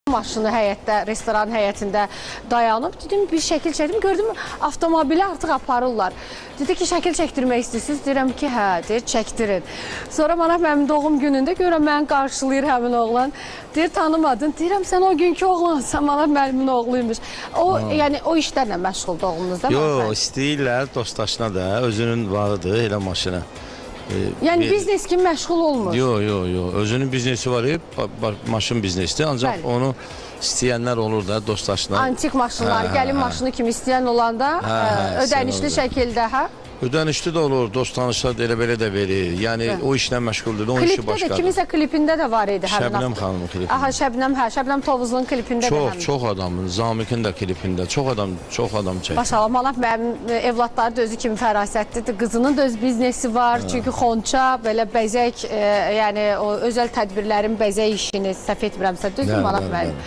Maşını həyətdə, restoran həyətində dayanıb. Dedim, bir şəkil çəkdim. Gördüm, avtomobili artıq aparırlar. Dedi ki, şəkil çəkdirmək istəyirsiniz? Deyirəm ki, hə, deyir, çəkdirin. Sonra bana mənim doğum günündə görəm, məni qarşılayır həmin oğlan. Deyir, tanımadın. Deyirəm, sən o günkü oğlansan, bana müəllimin oğluymuş. O, yəni, o işlərlə məşğuldur oğlunuzda. Yox, istəyirlər, dostdaşına da, özünün varıdır, elə maşına. Yəni biznes kimi məşğul olmur. Yox. Özünün biznesi var, maşın biznesdir. Ancaq onu istəyənlər olur da dostdaşlar. Antik maşınlar, gəlin maşını kimi istəyən olanda ödənişli şəkildə, hə? Ödənişli də olur, dost tanışlar da elə-belə də verir. Yəni o işlə məşğuldur, onun işi başqadır. Klipdə də, kiminsə klipində də var idi. Şəbnəm xanımın klipində. Aha, Şəbnəm Tovuzlu'nun klipində də həmin. Çox adamın, Zamiqin də klipində, çox adam çəkir. Maşallah, Manaf mənim evlatları da özü kimi fərasətlidir. Qızının da öz biznesi var. Çünki xonça, belə bəzək, yəni o özəl tədbirlərin bəzək işini səhv etmirəmsə, düzdür Manaf mənim?